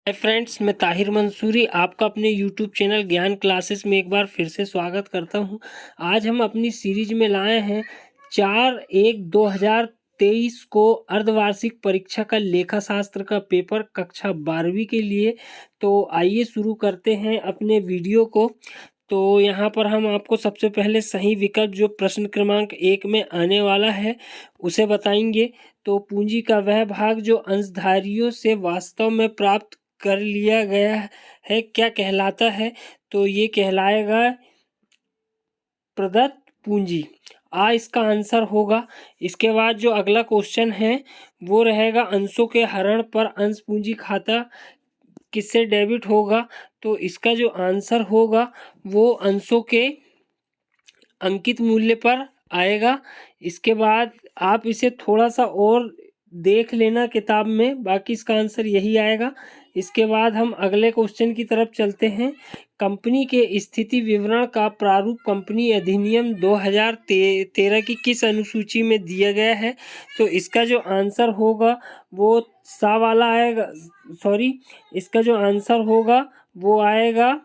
Hi friends, मैं ताहिर मंसूरी आपका अपने यूट्यूब चैनल ज्ञान क्लासेस में एक बार फिर से स्वागत करता हूं। आज हम अपनी सीरीज में लाए हैं 4/1/2023 को अर्धवार्षिक परीक्षा का लेखा शास्त्र का पेपर कक्षा 12वीं के लिए। तो आइए शुरू करते हैं अपने वीडियो को। तो यहाँ पर हम आपको सबसे पहले सही विकल्प जो प्रश्न क्रमांक 1 में आने वाला है उसे बताएंगे। तो पूंजी का वह भाग जो अंशधारियों से वास्तव में प्राप्त कर लिया गया है क्या कहलाता है? तो ये कहलाएगा प्रदत्त पूंजी। इसका आंसर होगा। इसके बाद जो अगला क्वेश्चन है वो रहेगा अंशों के हरण पर अंश पूंजी खाता किससे डेबिट होगा? तो इसका जो आंसर होगा वो अंशों के अंकित मूल्य पर आएगा। इसके बाद आप इसे थोड़ा सा और देख लेना किताब में, बाकी इसका आंसर यही आएगा। इसके बाद हम अगले क्वेश्चन की तरफ चलते हैं। कंपनी के स्थिति विवरण का प्रारूप कंपनी अधिनियम 2013 की किस अनुसूची में दिया गया है? तो इसका जो आंसर होगा वो सा वाला आएगा, सॉरी, इसका जो आंसर होगा वो आएगा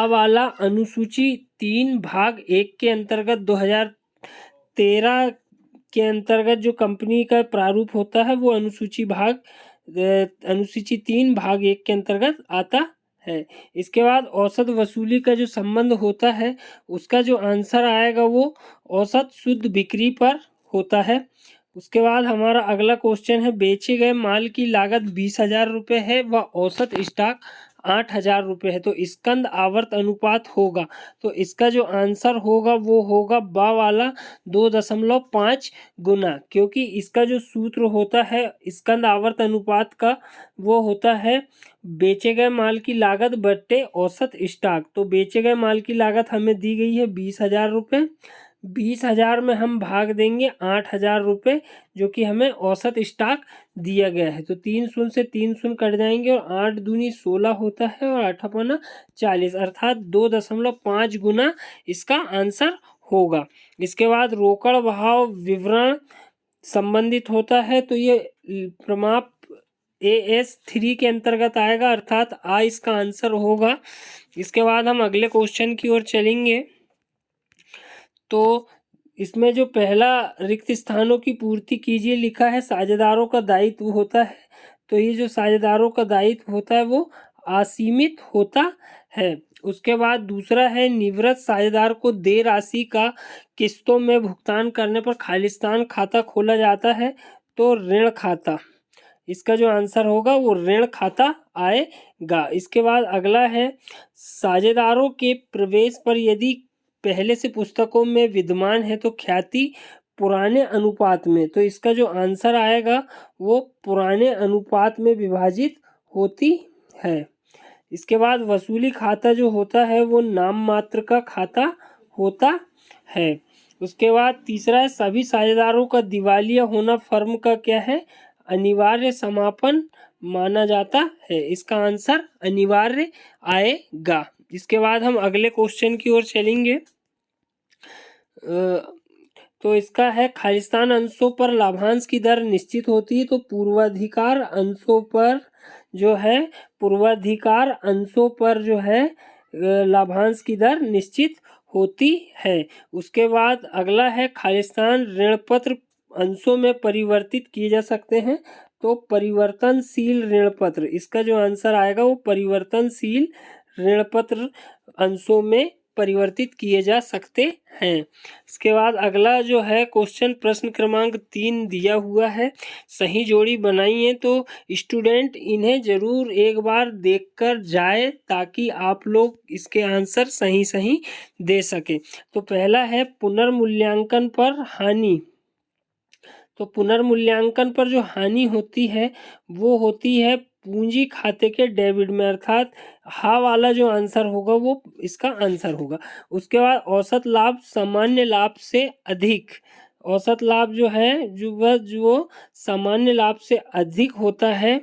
वाला। अनुसूची 3 भाग 1 के अंतर्गत 2013 के अंतर्गत जो कंपनी का प्रारूप होता है वो अनुसूची 3 भाग 1 के अंतर्गत आता है। इसके बाद औसत वसूली का जो संबंध होता है उसका जो आंसर आएगा वो औसत शुद्ध बिक्री पर होता है। उसके बाद हमारा अगला क्वेश्चन है बेचे गए माल की लागत 20,000 रुपये है व औसत स्टॉक 8,000 रुपये है, तो स्कंद आवर्त अनुपात होगा। तो इसका जो आंसर होगा वो होगा बा वाला 2.5 गुना, क्योंकि इसका जो सूत्र होता है स्कंद आवर्त अनुपात का वो होता है बेचे गए माल की लागत बट्टे औसत स्टॉक। तो बेचे गए माल की लागत हमें दी गई है 20,000 रुपये। 20,000 में हम भाग देंगे 8,000 रुपये जो कि हमें औसत स्टॉक दिया गया है। तो 3 शून्य से 3 शून्य कट जाएंगे और 8 दूनी 16 होता है और 8 पन्ना 40, अर्थात 2.5 गुना इसका आंसर होगा। इसके बाद रोकड़ भाव विवरण संबंधित होता है, तो ये प्रमाप AS3 के अंतर्गत आएगा, अर्थात इसका आंसर होगा। इसके बाद हम अगले क्वेश्चन की ओर चलेंगे। तो इसमें जो पहला रिक्त स्थानों की पूर्ति कीजिए लिखा है साझेदारों का दायित्व होता है। तो ये जो साझेदारों का दायित्व होता है वो असीमित होता है। उसके बाद दूसरा है निवृत्त साझेदार को देय राशि का किस्तों में भुगतान करने पर खालिस्तान खाता खोला जाता है, तो ऋण खाता। इसका जो आंसर होगा वो ऋण खाता आएगा। इसके बाद अगला है साझेदारों के प्रवेश पर यदि पहले से पुस्तकों में विद्यमान है तो ख्याति पुराने अनुपात में, तो इसका जो आंसर आएगा वो पुराने अनुपात में विभाजित होती है। इसके बाद वसूली खाता जो होता है वो नाम मात्र का खाता होता है। उसके बाद तीसरा है सभी साझेदारों का दिवालिया होना फर्म का क्या है? अनिवार्य समापन माना जाता है। इसका आंसर अनिवार्य आएगा। इसके बाद हम अगले क्वेश्चन की ओर चलेंगे। तो इसका है खालिस्तान अंशों पर लाभांश की दर निश्चित होती है, तो पूर्वाधिकार अंशों पर जो है लाभांश की दर निश्चित होती है। उसके बाद अगला है खालिस्तान ऋणपत्र अंशों में परिवर्तित किए जा सकते हैं, तो परिवर्तनशील ऋणपत्र। इसका जो आंसर आएगा वो परिवर्तनशील ऋणपत्र अंशों में परिवर्तित किए जा सकते हैं। इसके बाद अगला जो है क्वेश्चन प्रश्न क्रमांक 3 दिया हुआ है, सही जोड़ी बनाई है। तो स्टूडेंट इन्हें जरूर एक बार देखकर जाए ताकि आप लोग इसके आंसर सही दे सके। तो पहला है पुनर्मूल्यांकन पर हानि। तो पुनर्मूल्यांकन पर जो हानि होती है वो होती है पूंजी खाते के डेबिट में, अर्थात वाला जो आंसर होगा वो इसका आंसर होगा। उसके बाद औसत लाभ सामान्य लाभ से अधिक। औसत लाभ जो है जो सामान्य लाभ से अधिक होता है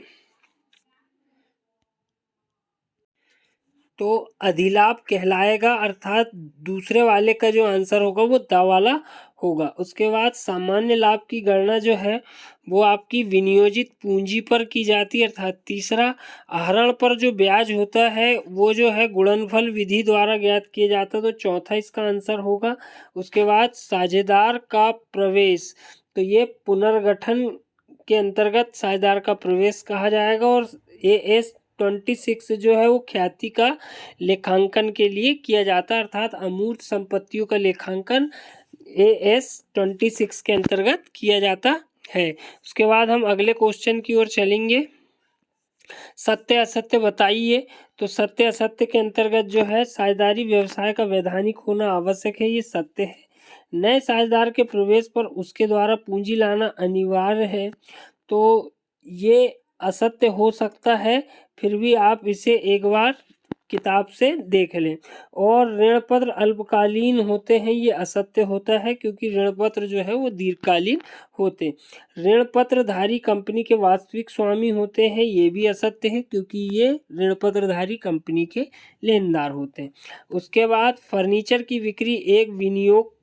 तो अधिलाभ कहलाएगा, अर्थात दूसरे वाले का जो आंसर होगा वो दा वाला होगा। उसके बाद सामान्य लाभ की गणना जो है वो आपकी विनियोजित पूंजी पर की जाती है, अर्थात तीसरा आहरण पर जो ब्याज होता है वो जो है गुणनफल विधि द्वारा ज्ञात किया जाता है, तो चौथा इसका आंसर होगा। उसके बाद साझेदार का प्रवेश, तो ये पुनर्गठन के अंतर्गत साझेदार का प्रवेश कहा जाएगा। और AS-26 जो है वो ख्याति का लेखांकन के लिए किया जाता है, अर्थात अमूर्त संपत्तियों का लेखांकन AS-26 के अंतर्गत किया जाता है। उसके बाद हम अगले क्वेश्चन की ओर चलेंगे। सत्य असत्य बताइए। तो सत्य असत्य के अंतर्गत जो है साझेदारी व्यवसाय का वैधानिक होना आवश्यक है, ये सत्य है। नए साझेदार के प्रवेश पर उसके द्वारा पूंजी लाना अनिवार्य है, तो ये असत्य हो सकता है, फिर भी आप इसे एक बार किताब से देख लें। और ऋण पत्र अल्पकालीन होते हैं, ये असत्य होता है, क्योंकि ऋण पत्र जो है वो दीर्घकालीन होते हैं। ऋण पत्रधारी कंपनी के वास्तविक स्वामी होते हैं, ये भी असत्य है, क्योंकि ये ऋण पत्रधारी कंपनी के लेनदार होते हैं। उसके बाद फर्नीचर की बिक्री एक विनियोग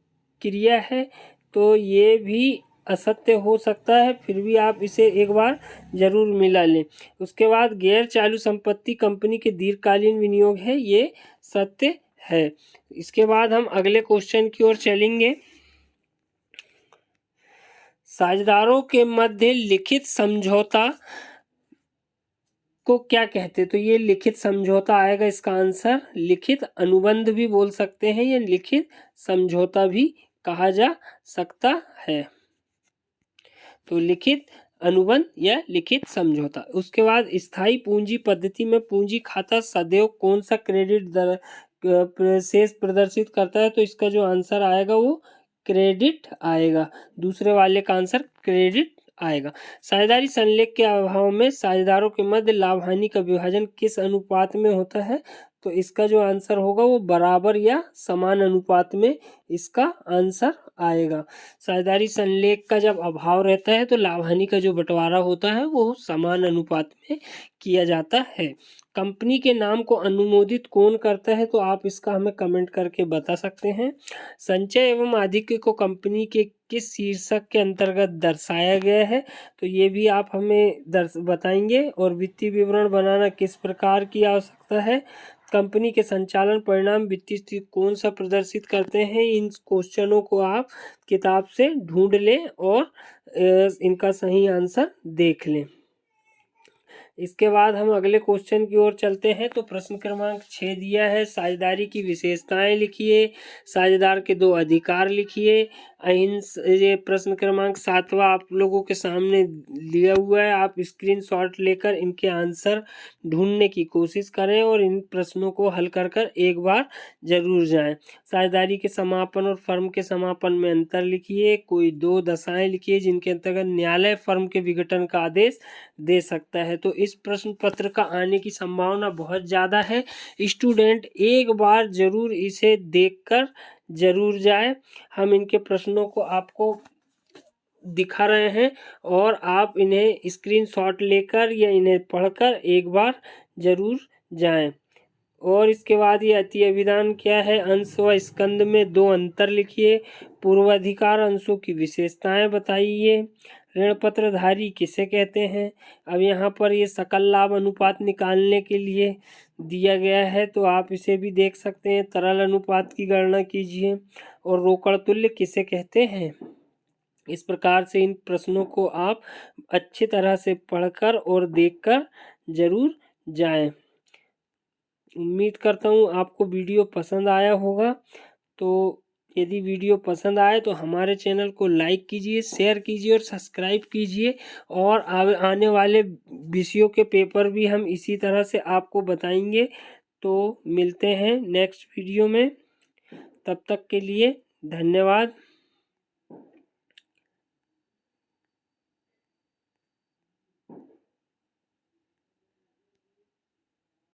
क्रिया है, तो ये भी असत्य हो सकता है, फिर भी आप इसे एक बार जरूर मिला लें। उसके बाद गैर चालू संपत्ति कंपनी के दीर्घकालीन विनियोग है, ये सत्य है। इसके बाद हम अगले क्वेश्चन की ओर चलेंगे। साझेदारों के मध्य लिखित समझौता को क्या कहते हैं? तो ये लिखित समझौता आएगा इसका आंसर। लिखित अनुबंध भी बोल सकते हैं, या लिखित समझौता भी कहा जा सकता है। तो लिखित अनुबंध या लिखित समझौता। उसके बाद स्थायी पूंजी पद्धति में पूंजी खाता सदैव कौन सा क्रेडिट दर शेष प्रदर्शित करता है? तो इसका जो आंसर आएगा वो क्रेडिट आएगा, दूसरे वाले का आंसर क्रेडिट आएगा। साझेदारी संलेख के अभाव में साझेदारों के मध्य लाभ हानि का विभाजन किस अनुपात में होता है? तो इसका जो आंसर होगा वो बराबर या समान अनुपात में इसका आंसर आएगा। साझेदारी संलेख का जब अभाव रहता है तो लाभ हानि का जो बंटवारा होता है वो समान अनुपात में किया जाता है। कंपनी के नाम को अनुमोदित कौन करता है? तो आप इसका हमें कमेंट करके बता सकते हैं। संचय एवं आधिक्य को कंपनी के किस शीर्षक के अंतर्गत दर्शाया गया है? तो ये भी आप हमें बताएंगे। और वित्तीय विवरण बनाना किस प्रकार की आवश्यकता है? कंपनी के संचालन परिणाम वित्तीय स्थिति कौन सा प्रदर्शित करते हैं? इन क्वेश्चनों को आप किताब से ढूंढ लें और इनका सही आंसर देख लें। इसके बाद हम अगले क्वेश्चन की ओर चलते हैं। तो प्रश्न क्रमांक 6 दिया है, साझेदारी की विशेषताएं लिखिए, साझेदार के 2 अधिकार लिखिए। ये प्रश्न क्रमांक 7वां आप लोगों के सामने लिया हुआ है, आप स्क्रीनशॉट लेकर इनके आंसर ढूंढने की कोशिश करें और इन प्रश्नों को हल कर कर एक बार जरूर जाएं। साझेदारी के समापन और फर्म के समापन में अंतर लिखिए। कोई 2 दशाएं लिखिए जिनके अंतर्गत न्यायालय फर्म के विघटन का आदेश दे सकता है। तो इस प्रश्न पत्र का आने की संभावना बहुत ज़्यादा है। स्टूडेंट एक बार जरूर इसे देखकर जरूर जाए। हम इनके प्रश्नों को आपको दिखा रहे हैं और आप इन्हें स्क्रीनशॉट लेकर या इन्हें पढ़कर एक बार जरूर जाएं। और इसके बाद ये अति अभिधान क्या है? अंश व स्कंद में 2 अंतर लिखिए। पूर्वाधिकार अंशों की विशेषताएं बताइए। ऋण पत्रधारी किसे कहते हैं? अब यहाँ पर ये सकल लाभ अनुपात निकालने के लिए दिया गया है, तो आप इसे भी देख सकते हैं। तरल अनुपात की गणना कीजिए। और रोकड़ तुल्य किसे कहते हैं? इस प्रकार से इन प्रश्नों को आप अच्छी तरह से पढ़कर और देखकर जरूर जाएं। उम्मीद करता हूँ आपको वीडियो पसंद आया होगा। तो यदि वीडियो पसंद आए तो हमारे चैनल को लाइक कीजिए, शेयर कीजिए और सब्सक्राइब कीजिए। और आने वाले विषयों के पेपर भी हम इसी तरह से आपको बताएंगे। तो मिलते हैं नेक्स्ट वीडियो में, तब तक के लिए धन्यवाद।